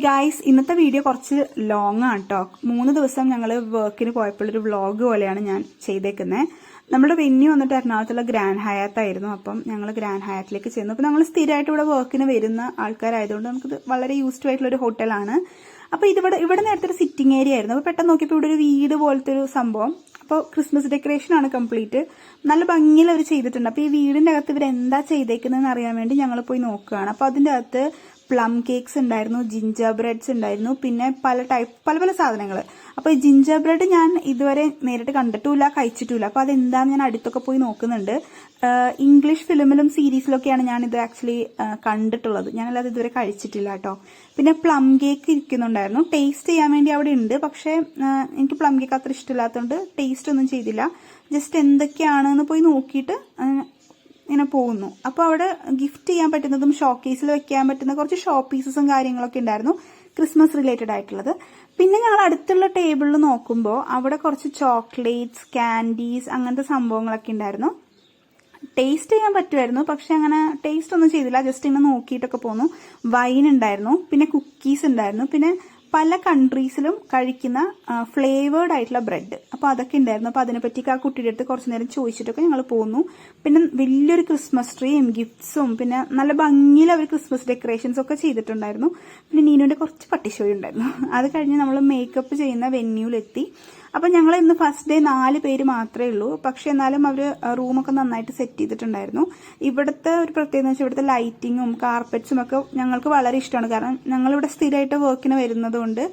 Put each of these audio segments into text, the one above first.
Guys, ഇന്നത്തെ video കുറച്ച് long ആണ് കേട്ടോ. 3 ദിവസം ഞങ്ങൾ വർക്കിന് പോയപ്പോഴൊരു വ്ളോഗ് പോലെയാണ് ഞാൻ ചെയ്തേക്കുന്നത്. നമ്മുടെ വെന്യൂ വന്നിട്ട് എറണാകുളത്തുള്ള ഗ്രാൻഡ് ഹയാത്ത് ആയിരുന്നു. അപ്പം ഞങ്ങൾ ഗ്രാൻഡ് ഹയാത്തിലേക്ക് ചെന്നു. അപ്പം ഞങ്ങൾ സ്ഥിരമായിട്ട് ഇവിടെ വർക്കിന് വരുന്ന ആൾക്കാരായതുകൊണ്ട് നമുക്കിത് വളരെ യൂസ്ഡ് ആയിട്ടുള്ള ഒരു ഹോട്ടലാണ്. അപ്പോൾ ഇവിടെ നേരത്തെ ഒരു സിറ്റിംഗ് ഏരിയ ആയിരുന്നു. അപ്പോൾ പെട്ടെന്ന് നോക്കിയപ്പോൾ ഇവിടെ ഒരു വീട് പോലത്തെ ഒരു സംഭവം. അപ്പോൾ ക്രിസ്മസ് ഡെക്കറേഷൻ ആണ് കംപ്ലീറ്റ്. നല്ല ഭംഗിയിൽ അവർ ചെയ്തിട്ടുണ്ട്. അപ്പോൾ ഈ വീടിൻ്റെ അകത്ത് ഇവർ എന്താ ചെയ്തേക്കുന്നതെന്ന് അറിയാൻ വേണ്ടി ഞങ്ങൾ പോയി നോക്കുകയാണ്. അപ്പോൾ അതിൻ്റെ അകത്ത് പ്ലം കേക്ക്സ് ഉണ്ടായിരുന്നു, ജിഞ്ചർ ബ്രെഡ്സ് ഉണ്ടായിരുന്നു, പിന്നെ പല സാധനങ്ങൾ. അപ്പോൾ ഈ ജിഞ്ചർ ബ്രെഡ് ഞാൻ ഇതുവരെ നേരിട്ട് കണ്ടിട്ടുമില്ല, കഴിച്ചിട്ടുമില്ല. അപ്പോൾ അതെന്താണെന്ന് ഞാൻ അടുത്തൊക്കെ പോയി നോക്കുന്നുണ്ട്. ഇംഗ്ലീഷ് ഫിലിമിലും സീരീസിലൊക്കെയാണ് ഞാൻ ഇത് ആക്ച്വലി കണ്ടിട്ടുള്ളത്. ഞാനല്ലാതെ ഇതുവരെ കഴിച്ചിട്ടില്ല കേട്ടോ. പിന്നെ പ്ലം കേക്ക് ഇരിക്കുന്നുണ്ടായിരുന്നു. ടേസ്റ്റ് ചെയ്യാൻ വേണ്ടി അവിടെ ഉണ്ട്. പക്ഷേ എനിക്ക് പ്ലം കേക്ക് അത്ര ഇഷ്ടമില്ലാത്തതുകൊണ്ട് ടേസ്റ്റ് ഒന്നും ചെയ്തില്ല. ജസ്റ്റ് എന്തൊക്കെയാണെന്ന് പോയി നോക്കിയിട്ട് ഇങ്ങനെ പോകുന്നു. അപ്പോൾ അവിടെ ഗിഫ്റ്റ് ചെയ്യാൻ പറ്റുന്നതും ഷോക്കേസിൽ വെക്കാൻ പറ്റുന്ന കുറച്ച് ഷോ പീസസും കാര്യങ്ങളൊക്കെ ഉണ്ടായിരുന്നു, ക്രിസ്മസ് റിലേറ്റഡ് ആയിട്ടുള്ളത്. പിന്നെ ഞങ്ങൾ അടുത്തുള്ള ടേബിളിൽ നോക്കുമ്പോൾ അവിടെ കുറച്ച് ചോക്ലേറ്റ്സ്, കാൻഡീസ്, അങ്ങനത്തെ സംഭവങ്ങളൊക്കെ ഉണ്ടായിരുന്നു. ടേസ്റ്റ് ചെയ്യാൻ പറ്റുമായിരുന്നു, പക്ഷെ അങ്ങനെ ടേസ്റ്റ് ഒന്നും ചെയ്തില്ല. ജസ്റ്റ് ഇങ്ങനെ നോക്കിയിട്ടൊക്കെ പോന്നു. വൈൻ ഉണ്ടായിരുന്നു, പിന്നെ കുക്കീസ് ഉണ്ടായിരുന്നു, പിന്നെ പല കൺട്രീസിലും കഴിക്കുന്ന ഫ്ലേവേർഡ് ആയിട്ടുള്ള ബ്രെഡ്. അപ്പോൾ അതൊക്കെ ഉണ്ടായിരുന്നു. അപ്പോൾ അതിനെപ്പറ്റി ആ കുട്ടിയുടെ അടുത്ത് കുറച്ച് നേരം ചോദിച്ചിട്ടൊക്കെ ഞങ്ങൾ പോന്നു. പിന്നെ വലിയൊരു ക്രിസ്മസ് ട്രീയും ഗിഫ്റ്റ്സും പിന്നെ നല്ല ഭംഗിയിൽ അവർ ക്രിസ്മസ് ഡെക്കറേഷൻസ് ഒക്കെ ചെയ്തിട്ടുണ്ടായിരുന്നു. പിന്നെ നീനുവിൻ്റെ കുറച്ച് പട്ടിഷോ ഉണ്ടായിരുന്നു. അത് കഴിഞ്ഞ് നമ്മൾ മേക്കപ്പ് ചെയ്യുന്ന വെന്യൂലെത്തി. അപ്പം ഞങ്ങൾ ഇന്ന് ഫസ്റ്റ് ഡേ 4 പേര് മാത്രമേ ഉള്ളൂ. പക്ഷെ എന്നാലും അവർ റൂമൊക്കെ നന്നായിട്ട് സെറ്റ് ചെയ്തിട്ടുണ്ടായിരുന്നു. ഇവിടുത്തെ ഒരു പ്രത്യേകത വെച്ചാൽ ഇവിടുത്തെ ലൈറ്റിങ്ങും കാർപ്പറ്റ്സും ഒക്കെ ഞങ്ങൾക്ക് വളരെ ഇഷ്ടമാണ്. കാരണം ഞങ്ങളിവിടെ സ്ഥിരമായിട്ട് വർക്കിന് വരുന്നത് കൊണ്ട്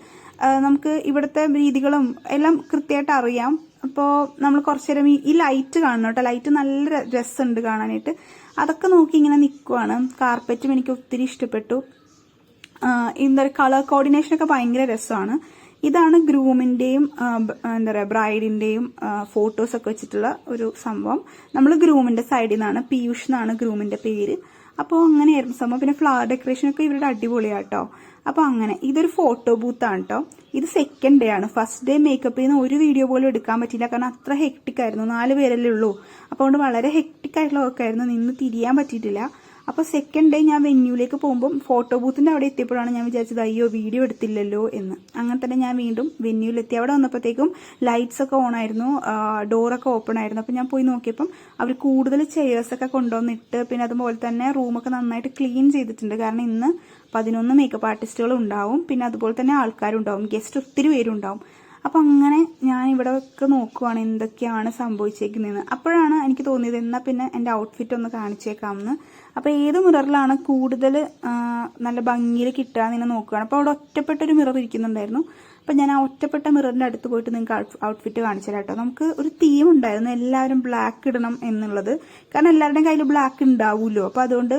നമുക്ക് ഇവിടുത്തെ രീതികളും എല്ലാം കൃത്യമായിട്ട് അറിയാം. അപ്പോൾ നമ്മൾ കുറച്ചു നേരം ഈ ലൈറ്റ് കാണണം കേട്ടോ. ലൈറ്റ് നല്ല രസമുണ്ട് കാണാനായിട്ട്. അതൊക്കെ നോക്കി ഇങ്ങനെ നിൽക്കുവാണ്. കാർപ്പറ്റും എനിക്ക് ഒത്തിരി ഇഷ്ടപ്പെട്ടു. എന്താ പറയുക, കളർ കോർഡിനേഷനൊക്കെ ഭയങ്കര രസമാണ്. ഇതാണ് ഗ്രൂമിന്റെയും എന്താ പറയുക ബ്രൈഡിന്റെയും ഫോട്ടോസൊക്കെ വെച്ചിട്ടുള്ള ഒരു സംഭവം. നമ്മൾ ഗ്രൂമിന്റെ സൈഡിൽ നിന്നാണ്, പീയൂഷ് എന്നാണ് ഗ്രൂമിന്റെ പേര്. അപ്പോൾ അങ്ങനെയായിരുന്നു സംഭവം. പിന്നെ ഫ്ലവർ ഡെക്കറേഷനൊക്കെ ഇവരുടെ അടിപൊളിയാട്ടോ. അപ്പോൾ അങ്ങനെ ഇതൊരു ഫോട്ടോ ബൂത്താണ് കേട്ടോ. ഇത് സെക്കൻഡ് ഡേ ആണ്. ഫസ്റ്റ് ഡേ മേക്കപ്പ് ചെയ്യുന്ന ഒരു വീഡിയോ പോലും എടുക്കാൻ പറ്റില്ല, കാരണം അത്ര ഹെക്ടിക് ആയിരുന്നു. 4 പേരല്ലേ ഉള്ളൂ. അപ്പോൾ അതുകൊണ്ട് വളരെ ഹെക്ടിക് ആയിട്ടുള്ള വർക്കായിരുന്നു. നിന്ന് തിരിയാൻ പറ്റിയിട്ടില്ല. അപ്പോൾ സെക്കൻഡ് ഡേ ഞാൻ വെന്യൂലേക്ക് പോകുമ്പോൾ ഫോട്ടോ ബൂത്തിൻ്റെ അവിടെ എത്തിയപ്പോഴാണ് ഞാൻ വിചാരിച്ചത് അയ്യോ വീഡിയോ എടുത്തില്ലല്ലോ എന്ന്. അങ്ങനെ തന്നെ ഞാൻ വീണ്ടും വെന്യൂലെത്തി. അവിടെ വന്നപ്പോഴത്തേക്കും ലൈറ്റ്സ് ഒക്കെ ഓൺ ആയിരുന്നു, ഡോറൊക്കെ ഓപ്പൺ ആയിരുന്നു. അപ്പോൾ ഞാൻ പോയി നോക്കിയപ്പം അവർ കൂടുതൽ ചെയേഴ്സൊക്കെ കൊണ്ടുവന്നിട്ട് പിന്നെ അതുപോലെ തന്നെ റൂമൊക്കെ നന്നായിട്ട് ക്ലീൻ ചെയ്തിട്ടുണ്ട്. കാരണം ഇന്ന് 11 മേക്കപ്പ് ആർട്ടിസ്റ്റുകൾ ഉണ്ടാവും, പിന്നെ അതുപോലെ തന്നെ ആൾക്കാരുണ്ടാവും, ഗസ്റ്റ് ഒത്തിരി പേരുണ്ടാവും. അപ്പം അങ്ങനെ ഞാൻ ഇവിടെ ഒക്കെ നോക്കുവാണ് എന്തൊക്കെയാണ് സംഭവിച്ചേക്കുന്നതെന്ന്. അപ്പോഴാണ് എനിക്ക് തോന്നിയത് എന്നാൽ പിന്നെ എൻ്റെ ഔട്ട്ഫിറ്റ് ഒന്ന് കാണിച്ചേക്കാമെന്ന്. അപ്പോൾ ഏത് മിററിലാണ് കൂടുതൽ നല്ല ഭംഗിയിൽ കിട്ടുക എന്ന് നോക്കുകയാണ്. അപ്പോൾ അവിടെ ഒറ്റപ്പെട്ടൊരു മിറർ ഇരിക്കുന്നുണ്ടായിരുന്നു. അപ്പം ഞാൻ ആ ഒറ്റപ്പെട്ട മിററിൻ്റെ അടുത്ത് പോയിട്ട് നിങ്ങൾക്ക് ഔട്ട്ഫിറ്റ് കാണിച്ചു തരാം കേട്ടോ. നമുക്ക് ഒരു തീം ഉണ്ടായിരുന്നു എല്ലാവരും ബ്ലാക്ക് ഇടണം എന്നുള്ളത്. കാരണം എല്ലാവരുടെയും കയ്യിൽ ബ്ലാക്ക് ഉണ്ടാവുമല്ലോ. അപ്പോൾ അതുകൊണ്ട്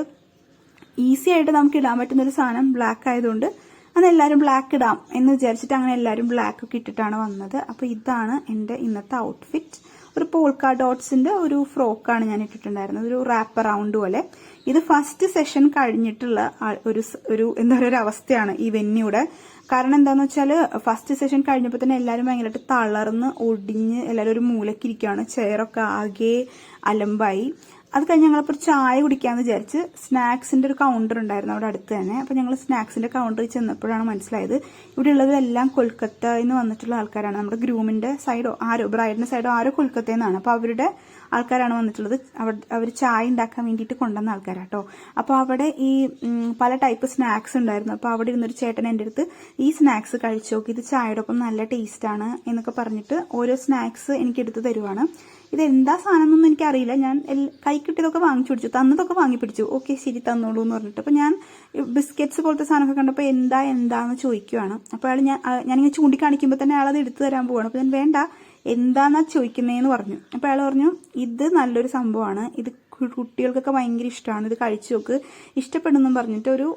ഈസി ആയിട്ട് നമുക്ക് ഇടാൻ പറ്റുന്നൊരു സാധനം ബ്ലാക്ക് ആയതുകൊണ്ട് അന്ന് എല്ലാവരും ബ്ലാക്ക് ഇടാം എന്ന് വിചാരിച്ചിട്ട് അങ്ങനെ എല്ലാവരും ബ്ലാക്ക് ഒക്കെ ഇട്ടിട്ടാണ് വന്നത്. അപ്പോൾ ഇതാണ് എൻ്റെ ഇന്നത്തെ ഔട്ട്ഫിറ്റ്. ഒരു പോൾക്ക ഡോട്ട്സിൻ്റെ ഒരു ഫ്രോക്കാണ് ഞാൻ ഇട്ടിട്ടുണ്ടായിരുന്നത്, ഒരു റാപ്പ് അറൗണ്ട് പോലെ. ഇത് ഫസ്റ്റ് സെഷൻ കഴിഞ്ഞിട്ടുള്ള ഒരു എന്താ പറയുക ഒരു അവസ്ഥയാണ് ഈ വെന്യൂടെ. കാരണം എന്താണെന്ന് വെച്ചാൽ ഫസ്റ്റ് സെഷൻ കഴിഞ്ഞപ്പോൾ തന്നെ എല്ലാവരും ഭയങ്കരമായിട്ട് തളർന്ന് ഒടിഞ്ഞ് എല്ലാവരും ഒരു മൂലക്കിരിക്കുകയാണ്. ചെയറൊക്കെ ആകെ അലമ്പായി. അത് കഴിഞ്ഞ് ഞങ്ങളപ്പോൾ ചായ കുടിക്കാമെന്ന് വിചാരിച്ച് സ്നാക്സിൻ്റെ ഒരു കൗണ്ടർ ഉണ്ടായിരുന്നു അവിടെ അടുത്ത് തന്നെ. അപ്പോൾ ഞങ്ങൾ സ്നാക്സിൻ്റെ കൗണ്ടറിൽ ചെന്നപ്പോഴാണ് മനസ്സിലായത് ഇവിടെ ഉള്ളതെല്ലാം കൊൽക്കത്തയിൽ നിന്ന് വന്നിട്ടുള്ള ആൾക്കാരാണ്. നമ്മുടെ ഗ്രൂമിൻ്റെ സൈഡോ ബ്രൈഡിൻ്റെ സൈഡോ കൊൽക്കത്തയിൽ നിന്നാണ്. അപ്പോൾ അവരുടെ ആൾക്കാരാണ് വന്നിട്ടുള്ളത്. അവർ ചായ ഉണ്ടാക്കാൻ വേണ്ടിയിട്ട് കൊണ്ടുവന്ന ആൾക്കാരാട്ടോ. അപ്പോൾ അവിടെ ഈ പല ടൈപ്പ് സ്നാക്സ് ഉണ്ടായിരുന്നു. അപ്പോൾ അവിടെ ഇരുന്നൊരു ചേട്ടൻ എൻ്റെ അടുത്ത് ഈ സ്നാക്സ് കഴിച്ചു നോക്കി, ഇത് ചായയുടെ ഒപ്പം നല്ല ടേസ്റ്റാണ് എന്നൊക്കെ പറഞ്ഞിട്ട് ഓരോ സ്നാക്സ് എനിക്ക് എടുത്ത് തരുവാണ്. ഇതെന്താ സാധനം എന്നൊന്നും എനിക്കറിയില്ല. ഞാൻ കൈ കിട്ടിയതൊക്കെ വാങ്ങിച്ചു പിടിച്ചു, തന്നതൊക്കെ വാങ്ങി പിടിച്ചു. ഓക്കെ ശരി തന്നോളൂ എന്ന് പറഞ്ഞിട്ട്. അപ്പോൾ ഞാൻ ബിസ്ക്കറ്റ്സ് പോലത്തെ സാധനമൊക്കെ കണ്ടപ്പോൾ എന്താന്ന് ചോദിക്കുവാണ്. അപ്പോൾ ഞാനിങ്ങനെ ചൂണ്ടിക്കാണിക്കുമ്പോൾ തന്നെ അയാളത് എടുത്തു തരാൻ പോവാണ്. അപ്പോൾ ഞാൻ വേണ്ട എന്താന്നാ ചോദിക്കുന്നതെന്ന് പറഞ്ഞു. അപ്പോൾ അയാൾ പറഞ്ഞു ഇത് നല്ലൊരു സംഭവമാണ്, ഇത് കുട്ടികൾക്കൊക്കെ ഭയങ്കര ഇഷ്ടമാണ്, ഇത് കഴിച്ചു നോക്ക്, ഇഷ്ടപ്പെടുന്നെന്നും പറഞ്ഞിട്ട് ഒരു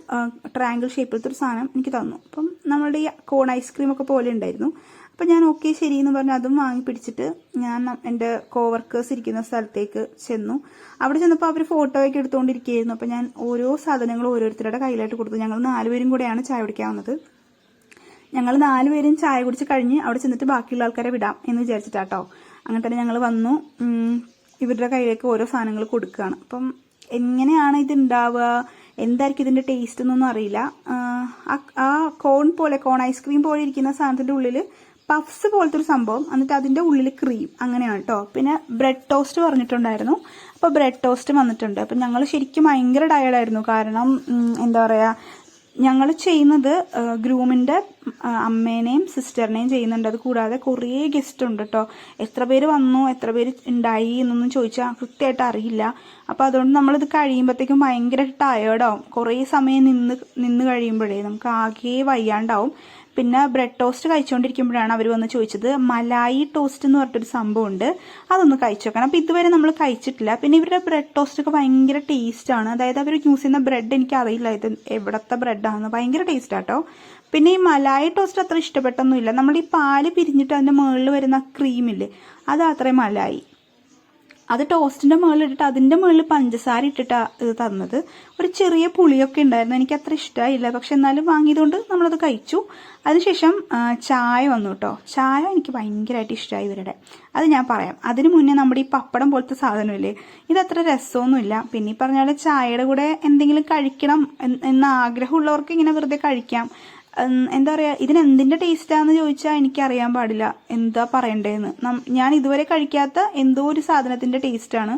ട്രയാങ്കിൾ ഷേപ്പിലത്തെ ഒരു സാധനം എനിക്ക് തന്നു. അപ്പം നമ്മളുടെ ഈ കോൺ ഐസ്ക്രീം ഒക്കെ പോലെ ഉണ്ടായിരുന്നു. അപ്പം ഞാൻ ഓക്കെ ശരി എന്ന് പറഞ്ഞ് അതും വാങ്ങി പിടിച്ചിട്ട് ഞാൻ എൻ്റെ കോവർക്കേഴ്സ് ഇരിക്കുന്ന സ്ഥലത്തേക്ക് ചെന്നു. അവിടെ ചെന്നപ്പോൾ അവർ ഫോട്ടോയൊക്കെ എടുത്തുകൊണ്ടിരിക്കുകയായിരുന്നു. അപ്പം ഞാൻ ഓരോ സാധനങ്ങളും ഓരോരുത്തരുടെ കയ്യിലായിട്ട് കൊടുത്തു. ഞങ്ങൾ 4 പേരും കൂടെയാണ് ചായ കുടിക്കാൻ വന്നത്. ഞങ്ങൾ 4 പേരും ചായ കുടിച്ച് കഴിഞ്ഞ് അവിടെ ചെന്നിട്ട് ബാക്കിയുള്ള ആൾക്കാരെ വിടാം എന്ന് വിചാരിച്ചിട്ടാട്ടോ. അങ്ങനെ തന്നെ ഞങ്ങൾ വന്നു. ഇവരുടെ കയ്യിലേക്ക് ഓരോ സാധനങ്ങൾ കൊടുക്കുകയാണ്. അപ്പം എങ്ങനെയാണ് ഇത് ഉണ്ടാവുക, എന്തായിരിക്കും ഇതിൻ്റെ ടേസ്റ്റ് എന്നൊന്നും അറിയില്ല. ആ കോൺ ഐസ്ക്രീം പോലെ ഇരിക്കുന്ന സാധനത്തിൻ്റെ ഉള്ളിൽ പഫ്സ് പോലത്തെ ഒരു സംഭവം, എന്നിട്ട് അതിൻ്റെ ഉള്ളിൽ ക്രീം, അങ്ങനെയാണ് കേട്ടോ. പിന്നെ ബ്രെഡ് ടോസ്റ്റ് പറഞ്ഞിട്ടുണ്ടായിരുന്നു. അപ്പോൾ ബ്രെഡ് ടോസ്റ്റ് വന്നിട്ടുണ്ട്. അപ്പം ഞങ്ങൾ ശരിക്കും ഭയങ്കര ടയേർഡായിരുന്നു. കാരണം എന്താ പറയുക, ഞങ്ങൾ ചെയ്യുന്നത് ഗ്രൂമിൻ്റെ അമ്മേനെയും സിസ്റ്ററിനെയും ചെയ്യുന്നുണ്ട്. അത് കൂടാതെ കുറേ ഗസ്റ്റ് ഉണ്ട് കേട്ടോ. എത്ര പേര് വന്നു, എത്ര പേര് ഉണ്ടായി എന്നൊന്നും ചോദിച്ചാൽ കൃത്യമായിട്ട് അറിയില്ല. അപ്പോൾ അതുകൊണ്ട് നമ്മളിത് കഴിയുമ്പോഴത്തേക്കും ഭയങ്കര ടയേർഡാവും. കുറേ സമയം നിന്ന് കഴിയുമ്പോഴേ നമുക്ക് ആകെ വയ്യാണ്ടാവും. പിന്നെ ബ്രെഡ് ടോസ്റ്റ് കഴിച്ചുകൊണ്ടിരിക്കുമ്പോഴാണ് അവർ വന്ന് ചോദിച്ചത് മലായി ടോസ്റ്റ് എന്ന് പറഞ്ഞിട്ടൊരു സംഭവമുണ്ട്, അതൊന്ന് കഴിച്ചു നോക്കണം. അപ്പോൾ ഇതുവരെ നമ്മൾ കഴിച്ചിട്ടില്ല. പിന്നെ ഇവരുടെ ബ്രെഡ് ടോസ്റ്റ് ഒക്കെ ഭയങ്കര ടേസ്റ്റാണ്. അതായത് അവർ യൂസ് ചെയ്യുന്ന ബ്രെഡ് എനിക്ക് അറിയില്ല ഇത് എവിടത്തെ ബ്രെഡാണെന്ന്. ഭയങ്കര ടേസ്റ്റാട്ടോ. പിന്നെ ഈ മലായി ടോസ്റ്റ് അത്ര ഇഷ്ടപ്പെട്ടൊന്നുമില്ല. നമ്മൾ ഈ പാല് പിരിഞ്ഞിട്ട് അതിൻ്റെ മുകളിൽ വരുന്ന ക്രീമില്ലേ, അത് അത്രയും മലായി. അത് ടോസ്റ്റിൻ്റെ മുകളിലിട്ടിട്ട് അതിൻ്റെ മുകളിൽ പഞ്ചസാര ഇട്ടിട്ടാണ് ഇത് തന്നത്. ഒരു ചെറിയ പുളിയൊക്കെ ഉണ്ടായിരുന്നു, എനിക്ക് അത്ര ഇഷ്ടമായില്ല. പക്ഷെ എന്നാലും വാങ്ങിയതുകൊണ്ട് നമ്മളത് കഴിച്ചു. അതിനുശേഷം ചായ വന്നു കേട്ടോ. ചായ എനിക്ക് ഭയങ്കരമായിട്ട് ഇഷ്ടമായി ഇവരുടെ. അത് ഞാൻ പറയാം. അതിന് മുന്നേ നമ്മുടെ ഈ പപ്പടം പോലത്തെ സാധനമില്ലേ, ഇതത്ര രസമൊന്നുമില്ല. പിന്നെ ഈ പറഞ്ഞ പോലെ ചായയുടെ കൂടെ എന്തെങ്കിലും കഴിക്കണം എന്ന ആഗ്രഹമുള്ളവർക്ക് ഇങ്ങനെ വെറുതെ കഴിക്കാം. എന്താ പറയുക, ഇതിന് എന്തിൻ്റെ ടേസ്റ്റാന്ന് ചോദിച്ചാൽ എനിക്കറിയാൻ പാടില്ല എന്താ പറയണ്ടേന്ന്. ഞാൻ ഇതുവരെ കഴിക്കാത്ത എന്തോ ഒരു സാധനത്തിൻ്റെ ടേസ്റ്റാണ്.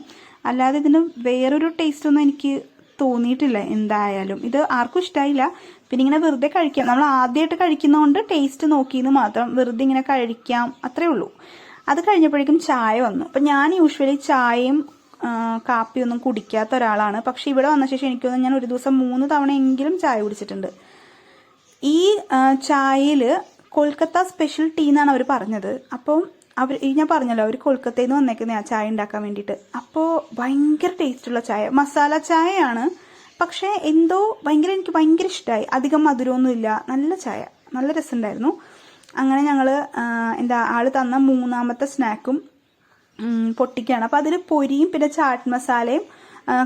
അല്ലാതെ ഇതിന് വേറൊരു ടേസ്റ്റൊന്നും എനിക്ക് തോന്നിയിട്ടില്ല. എന്തായാലും ഇത് ആർക്കും ഇഷ്ടമായില്ല. പിന്നെ ഇങ്ങനെ വെറുതെ കഴിക്കാം, നമ്മൾ ആദ്യമായിട്ട് കഴിക്കുന്നതുകൊണ്ട് ടേസ്റ്റ് നോക്കിയെന്ന് മാത്രം, വെറുതെ ഇങ്ങനെ കഴിക്കാം, അത്രേ ഉള്ളൂ. അത് കഴിഞ്ഞപ്പോഴേക്കും ചായ വന്നു. അപ്പം ഞാൻ യൂഷ്വലി ചായയും കാപ്പിയൊന്നും കുടിക്കാത്ത ഒരാളാണ്. പക്ഷെ ഇവിടെ വന്ന ശേഷം എനിക്കൊന്ന് ഞാൻ ഒരു ദിവസം 3 തവണയെങ്കിലും ചായ കുടിച്ചിട്ടുണ്ട്. ഈ ചായയിൽ കൊൽക്കത്ത സ്പെഷ്യൽ ടീ എന്നാണ് അവർ പറഞ്ഞത്. അപ്പോൾ ഞാൻ പറഞ്ഞല്ലോ, അവർ കൊൽക്കത്തയിൽ നിന്ന് വന്നേക്കുന്ന ചായ ഉണ്ടാക്കാൻ വേണ്ടിയിട്ട്. അപ്പോൾ ഭയങ്കര ടേസ്റ്റുള്ള ചായ, മസാല ചായയാണ്. പക്ഷേ എന്തോ എനിക്ക് ഭയങ്കര ഇഷ്ടമായി. അധികം മധുരമൊന്നുമില്ല, നല്ല ചായ, നല്ല രസമുണ്ടായിരുന്നു. അങ്ങനെ ഞങ്ങൾ ആൾ തന്ന 3ാമത്തെ സ്നാക്കും പൊട്ടിക്കുകയാണ്. അപ്പോൾ അതിൽ പൊരിയും പിന്നെ ചാട്ട് മസാലയും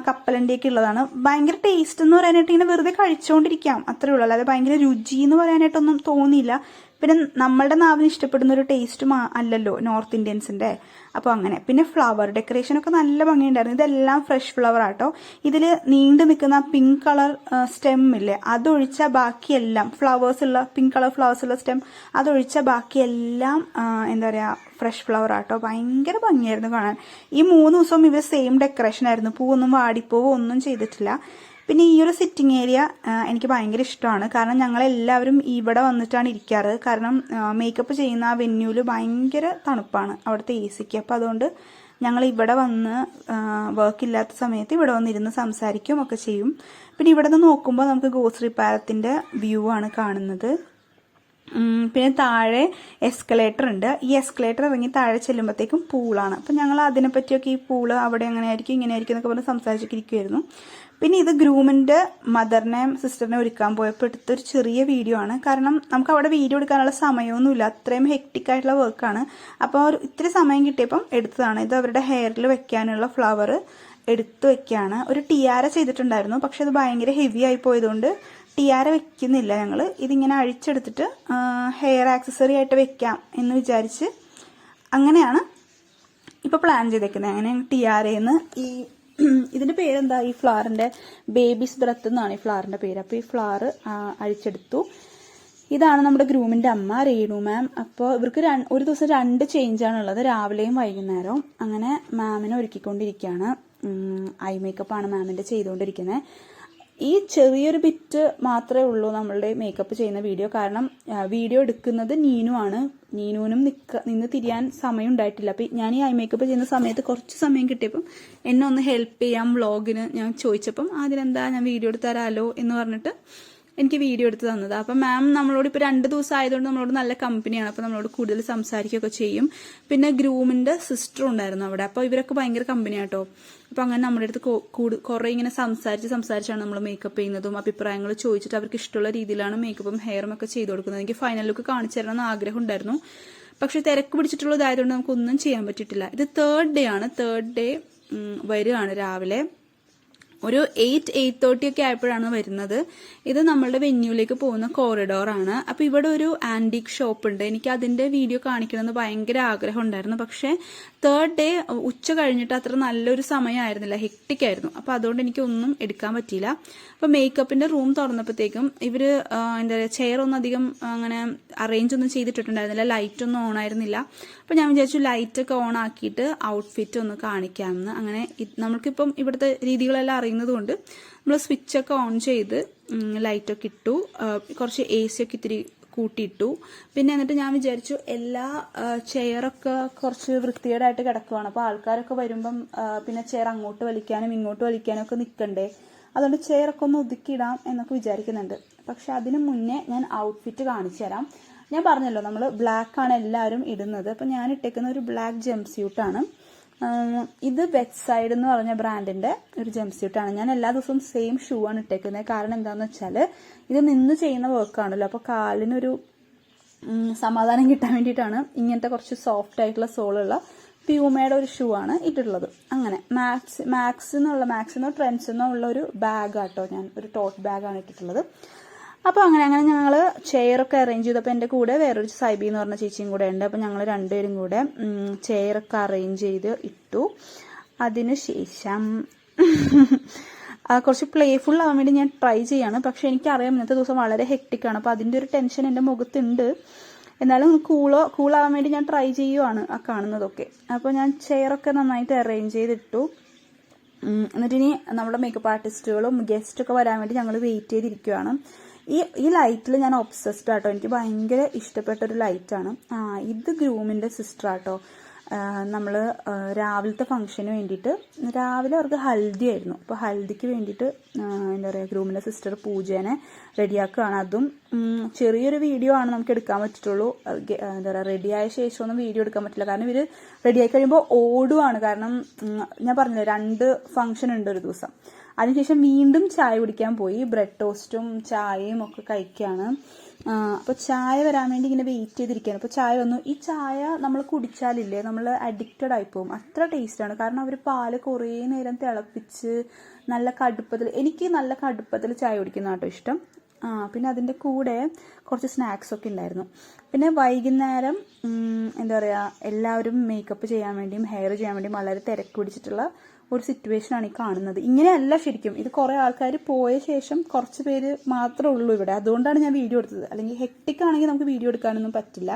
കപ്പലണ്ടിയൊക്കെ ഉള്ളതാണ്. ഭയങ്കര ടേസ്റ്റ് എന്ന് പറയാനായിട്ട് ഇങ്ങനെ വെറുതെ കഴിച്ചുകൊണ്ടിരിക്കാം, അത്രേ ഉള്ളൂ. അല്ലാതെ ഭയങ്കര രുചി എന്ന് പറയാനായിട്ടൊന്നും തോന്നിയില്ല. പിന്നെ നമ്മളുടെ നാവിന് ഇഷ്ടപ്പെടുന്ന ഒരു ടേസ്റ്റും അല്ലല്ലോ നോർത്ത് ഇന്ത്യൻസിൻ്റെ. അപ്പോൾ അങ്ങനെ. പിന്നെ ഫ്ലവർ ഡെക്കറേഷനൊക്കെ നല്ല ഭംഗിയുണ്ടായിരുന്നു. ഇതെല്ലാം ഫ്രഷ് ഫ്ലവർ ആട്ടോ. ഇതിൽ നീണ്ടു നിൽക്കുന്ന പിങ്ക് കളർ സ്റ്റെം ഇല്ലേ, അതൊഴിച്ച ബാക്കിയെല്ലാം പിങ്ക് കളർ ഫ്ലവേഴ്സ് ഉള്ള സ്റ്റെം, അതൊഴിച്ച ബാക്കിയെല്ലാം എന്താ പറയുക ഫ്രഷ് ഫ്ലവർ ആട്ടോ. ഭയങ്കര ഭംഗിയായിരുന്നു കാണാൻ. ഈ 3 ദിവസവും ഇവർ സെയിം ഡെക്കറേഷൻ ആയിരുന്നു. പൂവൊന്നും വാടിപ്പോവോ ഒന്നും ചെയ്തിട്ടില്ല. പിന്നെ ഈ ഒരു സിറ്റിംഗ് ഏരിയ എനിക്ക് ഭയങ്കര ഇഷ്ടമാണ്. കാരണം ഞങ്ങളെല്ലാവരും ഇവിടെ വന്നിട്ടാണ് ഇരിക്കാറ്. കാരണം മേക്കപ്പ് ചെയ്യുന്ന ആ വെന്യൂവിൽ ഭയങ്കര തണുപ്പാണ് അവിടുത്തെ AC-ക്ക്. അപ്പോൾ അതുകൊണ്ട് ഞങ്ങൾ ഇവിടെ വന്ന് വർക്കില്ലാത്ത സമയത്ത് ഇവിടെ വന്നിരുന്ന് സംസാരിക്കും ഒക്കെ ചെയ്യും. പിന്നെ ഇവിടെ നിന്ന് നോക്കുമ്പോൾ നമുക്ക് ഗോശ്രീ പാലത്തിൻ്റെ വ്യൂ ആണ് കാണുന്നത്. പിന്നെ താഴെ എസ്കലേറ്റർ ഉണ്ട്. ഈ എസ്കലേറ്റർ ഇറങ്ങി താഴെ ചെല്ലുമ്പോഴത്തേക്കും പൂളാണ്. അപ്പം ഞങ്ങൾ അതിനെപ്പറ്റിയൊക്കെ ഈ പൂള് അവിടെ എങ്ങനെയായിരിക്കും ഇങ്ങനെയായിരിക്കും എന്നൊക്കെ പറഞ്ഞ് സംസാരിച്ചിരിക്കുമായിരുന്നു. പിന്നെ ഇത് ഗ്രൂമിൻ്റെ മദറിനെയും സിസ്റ്ററിനെ ഒരുക്കാൻ പോയപ്പോൾ എടുത്തൊരു ചെറിയ വീഡിയോ ആണ്. കാരണം നമുക്ക് അവിടെ വീഡിയോ എടുക്കാനുള്ള സമയമൊന്നുമില്ല, അത്രയും ഹെക്റ്റിക്കായിട്ടുള്ള വർക്കാണ്. അപ്പോൾ ഇത്തിരി സമയം കിട്ടിയപ്പം എടുത്തതാണ്. ഇത് അവരുടെ ഹെയറിൽ വെക്കാനുള്ള ഫ്ലവർ എടുത്തു വെക്കുകയാണ്. ഒരു ടിയാര ചെയ്തിട്ടുണ്ടായിരുന്നു, പക്ഷെ അത് ഭയങ്കര ഹെവി ആയി പോയതുകൊണ്ട് ടിയാര വെക്കുന്നില്ല. ഞങ്ങൾ ഇതിങ്ങനെ അഴിച്ചെടുത്തിട്ട് ഹെയർ ആക്സസറി ആയിട്ട് വെക്കാം എന്ന് വിചാരിച്ച് അങ്ങനെയാണ് ഇപ്പോൾ പ്ലാൻ ചെയ്തേക്കുന്നത്. അങ്ങനെ ടിയാരയെന്ന് ഇതിൻ്റെ പേരെന്താ, ഈ ഫ്ലവറിൻ്റെ ബേബീസ് ബ്രത്ത് എന്നാണ് ഈ ഫ്ലവറിൻ്റെ പേര്. അപ്പോൾ ഈ ഫ്ലവർ അഴിച്ചെടുത്തു. ഇതാണ് നമ്മുടെ ഗ്രൂമിൻ്റെ അമ്മ രേണു മാം. അപ്പോൾ ഇവർക്ക് ഒരു ദിവസം 2 ചേഞ്ചാണുള്ളത്, രാവിലെയും വൈകുന്നേരവും. അങ്ങനെ മാമിനെ ഒരുക്കിക്കൊണ്ടിരിക്കുകയാണ്. ഐ മേക്കപ്പാണ് മാമിൻ്റെ ചെയ്തുകൊണ്ടിരിക്കുന്നത്. ഈ ചെറിയൊരു ബിറ്റ് മാത്രമേ ഉള്ളൂ നമ്മളുടെ മേക്കപ്പ് ചെയ്യുന്ന വീഡിയോ. കാരണം വീഡിയോ എടുക്കുന്നത് നീനു ആണ്. നീനുവിനും നിന്ന് തിരിയാൻ സമയം ഉണ്ടായിട്ടില്ല. അപ്പം ഞാൻ ഈ ഐ മേക്കപ്പ് ചെയ്യുന്ന സമയത്ത് കുറച്ച് സമയം കിട്ടിയപ്പം എന്നെ ഒന്ന് ഹെൽപ്പ് ചെയ്യാം വ്ളോഗിന് ഞാൻ ചോദിച്ചപ്പം അതിനെന്താ ഞാൻ വീഡിയോ എടുത്ത് തരാമല്ലോ എന്ന് പറഞ്ഞിട്ട് എനിക്ക് വീഡിയോ എടുത്ത് തന്നത്. അപ്പം മാം നമ്മളോട് ഇപ്പോൾ 2 ദിവസം ആയതുകൊണ്ട് നമ്മളോട് നല്ല കമ്പനിയാണ്. അപ്പോൾ നമ്മളോട് കൂടുതൽ സംസാരിക്കുകയൊക്കെ ചെയ്യും. പിന്നെ ഗ്രൂമിൻ്റെ സിസ്റ്റർ ഉണ്ടായിരുന്നു അവിടെ. അപ്പോൾ ഇവരൊക്കെ ഭയങ്കര കമ്പനിയാട്ടോ. അപ്പോൾ അങ്ങനെ നമ്മുടെ അടുത്ത് കുറേ ഇങ്ങനെ സംസാരിച്ചാണ് നമ്മൾ മേക്കപ്പ് ചെയ്യുന്നതും അഭിപ്രായങ്ങൾ ചോദിച്ചിട്ട് അവർക്ക് ഇഷ്ടമുള്ള രീതിയിലാണ് മേക്കപ്പും ഹെയറും ഒക്കെ ചെയ്ത് കൊടുക്കുന്നത്. എനിക്ക് ഫൈനൽ ലുക്ക് കാണിച്ചു തരണമെന്ന് ആഗ്രഹം ഉണ്ടായിരുന്നു. പക്ഷെ തിരക്ക് പിടിച്ചിട്ടുള്ളതായതുകൊണ്ട് നമുക്കൊന്നും ചെയ്യാൻ പറ്റിയിട്ടില്ല. ഇത് 3rd ഡേ ആണ്. 3rd ഡേ വരികയാണ് രാവിലെ. ഒരു 8:30 ഒക്കെ ആയപ്പോഴാണ് വരുന്നത്. ഇത് നമ്മളുടെ വെന്യൂലേക്ക് പോകുന്ന കോറിഡോറാണ്. അപ്പോൾ ഇവിടെ ഒരു ആന്റിക് ഷോപ്പ് ഉണ്ട്. എനിക്ക് അതിന്റെ വീഡിയോ കാണിക്കണമെന്ന് ഭയങ്കര ആഗ്രഹം ഉണ്ടായിരുന്നു. പക്ഷേ 3rd ഡേ ഉച്ച കഴിഞ്ഞിട്ട് അത്ര നല്ലൊരു സമയമായിരുന്നില്ല, ഹെക്ടിക് ആയിരുന്നു. അപ്പോൾ അതുകൊണ്ട് എനിക്കൊന്നും എടുക്കാൻ പറ്റിയില്ല. അപ്പോൾ മേക്കപ്പിന്റെ റൂം തുറന്നപ്പോഴത്തേക്കും ഇവര് എന്താ പറയുക, ചെയർ ഒന്നും അധികം അങ്ങനെ അറേഞ്ച് ഒന്നും ചെയ്തിട്ടുണ്ടായിരുന്നില്ല, ലൈറ്റ് ഒന്നും ഓൺ ആയിരുന്നില്ല. അപ്പോൾ ഞാൻ വിചാരിച്ചു ലൈറ്റൊക്കെ ഓൺ ആക്കിയിട്ട് ഔട്ട്ഫിറ്റ് ഒന്ന് കാണിക്കാമെന്ന്. അങ്ങനെ നമുക്കിപ്പം ഇവിടുത്തെ രീതികളെല്ലാം അറിയുന്നത് കൊണ്ട് നമ്മൾ സ്വിച്ചൊക്കെ ഓൺ ചെയ്ത് ലൈറ്റൊക്കെ ഇട്ടു, കുറച്ച് AC ഒക്കെ ഇത്തിരി കൂട്ടിയിട്ടു. പിന്നെ എന്നിട്ട് ഞാൻ വിചാരിച്ചു എല്ലാ ചെയറൊക്കെ കുറച്ച് വൃത്തികേടായിട്ട് കിടക്കുവാണ്. അപ്പോൾ ആൾക്കാരൊക്കെ വരുമ്പം പിന്നെ ചെയർ അങ്ങോട്ട് വലിക്കാനും ഇങ്ങോട്ട് വലിക്കാനും ഒക്കെ നിൽക്കണ്ടേ, അതുകൊണ്ട് ചെയറൊക്കെ ഒന്ന് ഒതുക്കിയിടാം എന്നൊക്കെ വിചാരിക്കുന്നുണ്ട്. പക്ഷെ അതിന് മുന്നേ ഞാൻ ഔട്ട്ഫിറ്റ് കാണിച്ചു തരാം. ഞാൻ പറഞ്ഞല്ലോ നമ്മൾ ബ്ലാക്ക് ആണ് എല്ലാവരും ഇടുന്നത്. അപ്പം ഞാൻ ഇട്ടേക്കുന്ന ഒരു ബ്ലാക്ക് ജംസ്യൂട്ടാണ്. ഇത് വെറ്റ് സൈഡ് എന്ന് പറഞ്ഞ ബ്രാൻഡിന്റെ ഒരു ജംസ്യൂട്ടാണ്. ഞാൻ എല്ലാ ദിവസവും സെയിം ഷൂ ആണ് ഇട്ടേക്കുന്നത്. കാരണം എന്താണെന്ന് വെച്ചാൽ ഇത് നിന്ന് ചെയ്യുന്ന വർക്കാണല്ലോ, അപ്പോൾ കാലിനൊരു സമാധാനം കിട്ടാൻ വേണ്ടിയിട്ടാണ് ഇങ്ങനത്തെ കുറച്ച് സോഫ്റ്റ് ആയിട്ടുള്ള സോളുള്ള പ്യൂമയുടെ ഒരു ഷൂ ആണ് ഇട്ടിട്ടുള്ളത്. അങ്ങനെ മാക്സിന്നോ ട്രെൻഡ്സിന്നോ ഉള്ള ഒരു ബാഗ് ആട്ടോ, ഞാൻ ഒരു ടോട്ട് ബാഗാണ് ഇട്ടിട്ടുള്ളത്. അപ്പോൾ അങ്ങനെ ഞങ്ങൾ ചെയറൊക്കെ അറേഞ്ച് ചെയ്തപ്പോൾ എൻ്റെ കൂടെ വേറൊരു സൈബി എന്ന് പറഞ്ഞ ചേച്ചിയും കൂടെ ഉണ്ട്. അപ്പോൾ ഞങ്ങൾ രണ്ടുപേരും കൂടെ ചെയറൊക്കെ അറേഞ്ച് ചെയ്ത് ഇട്ടു. അതിനുശേഷം കുറച്ച് പ്ലേഫുൾ ആവാൻ വേണ്ടി ഞാൻ ട്രൈ ചെയ്യാണ്. പക്ഷെ എനിക്കറിയാം ഇന്നത്തെ ദിവസം വളരെ ഹെക്ടിക്കാണ്. അപ്പോൾ അതിൻ്റെ ഒരു ടെൻഷൻ എൻ്റെ മുഖത്തുണ്ട്. എന്നാലും കൂളാവാൻ വേണ്ടി ഞാൻ ട്രൈ ചെയ്യുവാണ് ആ കാണുന്നതൊക്കെ. അപ്പോൾ ഞാൻ ചെയറൊക്കെ നന്നായിട്ട് അറേഞ്ച് ചെയ്തിട്ടു. എന്നിട്ടിനി നമ്മുടെ മേക്കപ്പ് ആർട്ടിസ്റ്റുകളും ഗസ്റ്റൊക്കെ വരാൻ വേണ്ടി ഞങ്ങൾ വെയിറ്റ് ചെയ്തിരിക്കുകയാണ്. ഈ ലൈറ്റിൽ ഞാൻ ഒബ്സസ്ഡ് ആട്ടോ, എനിക്ക് ഭയങ്കര ഇഷ്ടപ്പെട്ടൊരു ലൈറ്റാണ്. ഇത് ഗ്രൂമിൻ്റെ സിസ്റ്റർ ആട്ടോ. നമ്മൾ രാവിലത്തെ ഫംഗ്ഷന് വേണ്ടിയിട്ട്, രാവിലെ അവർക്ക് ഹൽദി ആയിരുന്നു. അപ്പോൾ ഹൽദിക്ക് വേണ്ടിയിട്ട് എന്താ പറയുക, ഗ്രൂമിൻ്റെ സിസ്റ്റർ പൂജേനെ റെഡിയാക്കുകയാണ്. അതും ചെറിയൊരു വീഡിയോ ആണ് നമുക്ക് എടുക്കാൻ പറ്റിയിട്ടുള്ളൂ. എന്താ പറയുക, റെഡിയായ ശേഷമൊന്നും വീഡിയോ എടുക്കാൻ പറ്റില്ല. കാരണം ഇവർ റെഡിയായി കഴിയുമ്പോൾ ഓടുവാണ്. കാരണം ഞാൻ പറഞ്ഞില്ലേ 2 ഫംഗ്ഷൻ ഉണ്ട് ഒരു ദിവസം. അതിനുശേഷം വീണ്ടും ചായ കുടിക്കാൻ പോയി. ബ്രെഡ് ടോസ്റ്റും ചായയും ഒക്കെ കഴിക്കുകയാണ്. അപ്പോൾ ചായ വരാൻ വേണ്ടി ഇങ്ങനെ വെയിറ്റ് ചെയ്തിരിക്കുകയാണ്. അപ്പോൾ ചായ വന്നു. ഈ ചായ നമ്മൾ കുടിച്ചാലില്ലേ, നമ്മൾ അഡിക്റ്റഡ് ആയിപ്പോവും. അത്ര ടേസ്റ്റാണ്. കാരണം അവർ പാല് കുറേ നേരം തിളപ്പിച്ച് നല്ല കടുപ്പത്തിൽ, എനിക്ക് നല്ല കടുപ്പത്തിൽ ചായ കുടിക്കുന്ന കേട്ടോ ഇഷ്ടം. പിന്നെ അതിൻ്റെ കൂടെ കുറച്ച് സ്നാക്സൊക്കെ ഉണ്ടായിരുന്നു. പിന്നെ വൈകുന്നേരം എന്താ പറയുക, എല്ലാവരും മേക്കപ്പ് ചെയ്യാൻ വേണ്ടിയും ഹെയർ ചെയ്യാൻ വേണ്ടിയും വളരെ തിരക്ക് പിടിച്ചിട്ടുള്ള ഒരു സിറ്റുവേഷനാണ് ഈ കാണുന്നത്. ഇങ്ങനെയല്ല ശരിക്കും. ഇത് കുറേ ആൾക്കാർ പോയ ശേഷം കുറച്ച് പേര് മാത്രമേ ഉള്ളൂ ഇവിടെ. അതുകൊണ്ടാണ് ഞാൻ വീഡിയോ എടുത്തത്. അല്ലെങ്കിൽ ഹെക്ടിക് ആണെങ്കിൽ നമുക്ക് വീഡിയോ എടുക്കാനൊന്നും പറ്റില്ല.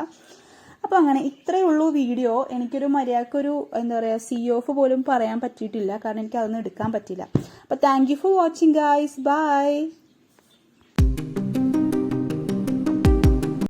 അപ്പോൾ അങ്ങനെ ഇത്രയേ ഉള്ളൂ വീഡിയോ. എനിക്കൊരു മര്യാദക്കൊരു എന്താ പറയുക സീ ഓഫ് പോലും പറയാൻ പറ്റിയിട്ടില്ല. കാരണം എനിക്ക് അതൊന്നും എടുക്കാൻ പറ്റില്ല. അപ്പോൾ thank you for watching guys. By.